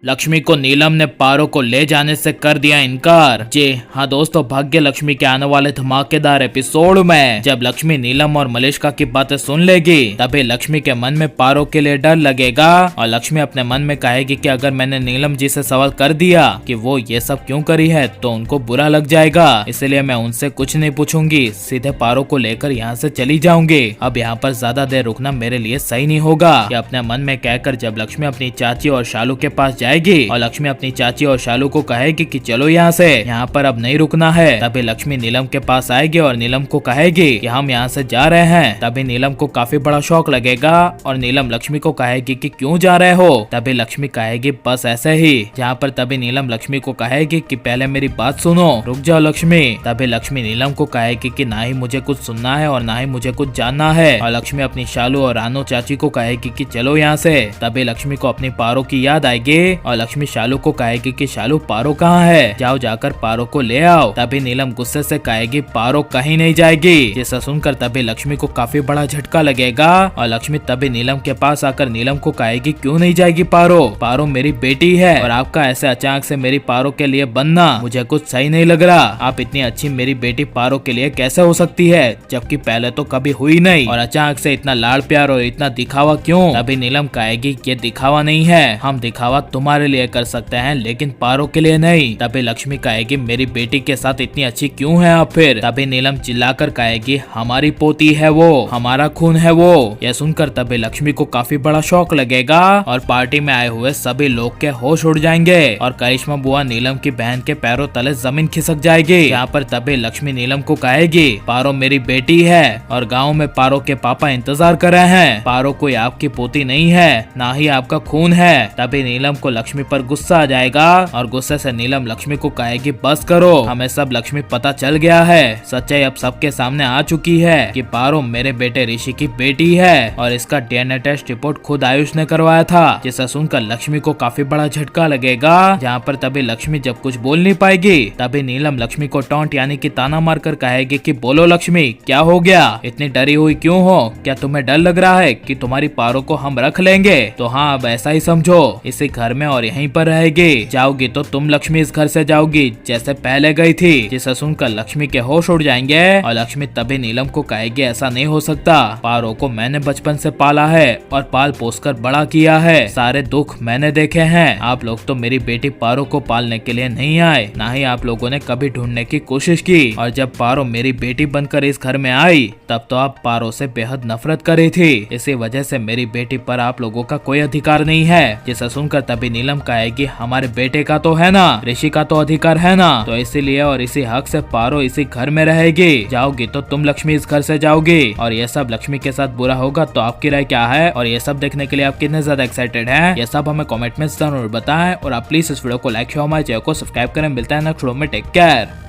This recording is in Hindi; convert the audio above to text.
लक्ष्मी को नीलम ने पारो को ले जाने से कर दिया इनकार। जी हाँ दोस्तों, भाग्य लक्ष्मी के आने वाले धमाकेदार एपिसोड में जब लक्ष्मी नीलम और मलिष्का की बातें सुन लेगी तभी लक्ष्मी के मन में पारो के लिए डर लगेगा और लक्ष्मी अपने मन में कहेगी कि अगर मैंने नीलम जी से सवाल कर दिया कि वो ये सब क्यों करी है तो उनको बुरा लग जाएगा, इसलिए मैं उनसे कुछ नहीं पूछूंगी, सीधे पारो को लेकर यहाँ से चली जाऊंगी। अब यहाँ पर ज्यादा देर रुकना मेरे लिए सही नहीं होगा। या अपने मन में कहकर जब लक्ष्मी अपनी चाची और शालू के पास जाएगी और लक्ष्मी अपनी चाची और शालू को कहेगी कि चलो यहाँ से, यहाँ पर अब नहीं रुकना है, तभी लक्ष्मी नीलम के पास आएगी और नीलम को कहेगी कि हम यहाँ से जा रहे हैं। तभी नीलम को काफी बड़ा शौक लगेगा और नीलम लक्ष्मी को कहेगी कि क्यों जा रहे हो। तभी लक्ष्मी कहेगी बस ऐसे ही। जहाँ पर तभी नीलम लक्ष्मी को कहेगी कि पहले मेरी बात सुनो, रुक जाओ लक्ष्मी। तभी लक्ष्मी नीलम को कहेगी कि ना ही मुझे कुछ सुनना है और ना ही मुझे कुछ जानना है। और लक्ष्मी अपनी शालू और रानो चाची को कहेगी कि चलो यहाँ से। तभी लक्ष्मी को अपनी पारो की याद आएगी और लक्ष्मी शालू को कहेगी कि शालू पारो कहाँ है, जाओ जाकर पारो को ले आओ। तभी नीलम गुस्से से कहेगी पारो कहीं नहीं जाएगी। जिसे सुनकर तभी लक्ष्मी को काफी बड़ा झटका लगेगा और लक्ष्मी तभी नीलम के पास आकर नीलम को कहेगी क्यों नहीं जाएगी पारो, पारो मेरी बेटी है और आपका ऐसे अचानक से मेरी पारो के लिए बनना मुझे कुछ सही नहीं लग रहा। आप इतनी अच्छी मेरी बेटी पारो के लिए कैसे हो सकती है, जबकि पहले तो कभी हुई नहीं, और अचानक से इतना लाड़ प्यार और इतना दिखावा क्यों। तभी नीलम कहेगी ये दिखावा नहीं है, हम दिखावा तुम्हारे लिए कर सकते हैं लेकिन पारो के लिए नहीं। तभी लक्ष्मी कहेगी मेरी बेटी के साथ इतनी अच्छी क्यों है आप फिर। तभी नीलम चिल्लाकर कहेगी हमारी पोती है वो, हमारा खून है वो। यह सुनकर तभी लक्ष्मी को काफी बड़ा शौक लगेगा और पार्टी में आए हुए सभी लोग के होश उड़ जाएंगे और करिश्मा बुआ नीलम की बहन के पैरों तले जमीन खिसक जाएगी। यहाँ पर तभी लक्ष्मी नीलम को कहेगी पारो मेरी बेटी है और गाँव में पारो के पापा इंतजार कर रहे हैं, पारो कोई आपकी पोती नहीं है, ना ही आपका खून है। तभी नीलम को लक्ष्मी पर गुस्सा आ जाएगा और गुस्से से नीलम लक्ष्मी को कहेगी बस करो, हमें सब लक्ष्मी पता चल गया है, सच्चाई अब सबके सामने आ चुकी है कि पारो मेरे बेटे ऋषि की बेटी है और इसका डीएनए टेस्ट रिपोर्ट खुद आयुष ने करवाया था। जिसे सुनकर लक्ष्मी को काफी बड़ा झटका लगेगा। जहाँ पर तभी लक्ष्मी जब कुछ बोल नहीं पाएगी तभी नीलम लक्ष्मी को टॉन्ट यानी कि ताना मारकर कहेगी कि बोलो लक्ष्मी क्या हो गया, इतनी डरी हुई क्यों हो, क्या तुम्हें डर लग रहा है कि तुम्हारी पारो को हम रख लेंगे। तो हाँ अब ऐसा ही समझो, इसी घर में और यहीं पर रहेगी, जाओगी तो तुम लक्ष्मी इस घर से जाओगी जैसे पहले गई थी। जिसे सुनकर लक्ष्मी के होश उड़ जाएंगे और लक्ष्मी तभी नीलम को कहेगी ऐसा नहीं हो सकता, पारो को मैंने बचपन से पाला है और पाल पोस कर बड़ा किया है, सारे दुख मैंने देखे हैं, आप लोग तो मेरी बेटी पारो को पालने के लिए नहीं आए, ना ही आप लोगों ने कभी ढूंढने की कोशिश की, और जब पारो मेरी बेटी बनकर इस घर में आई तब तो आप पारो से बेहद नफरत कर रही थी, इसी वजह से मेरी बेटी पर आप लोगों का कोई अधिकार नहीं है। जिसे सुनकर तभी नीलम कहेगी हमारे बेटे का तो है ना, ऋषि का तो अधिकार है ना, तो इसीलिए और इसी हक से पारो इसी घर में रहेगी, जाओगी तो तुम लक्ष्मी इस घर से जाओगी और ये सब लक्ष्मी के साथ बुरा होगा। तो आपकी राय क्या है और ये सब देखने के लिए आप कितने ज्यादा एक्साइटेड हैं, ये सब हमें कमेंट में जरूर बताएं और आप प्लीज इस वीडियो को लाइक शेयर हमारे चैनल को सब्सक्राइब करें। मिलता है नेक्स्ट वीडियो में, टेक केयर।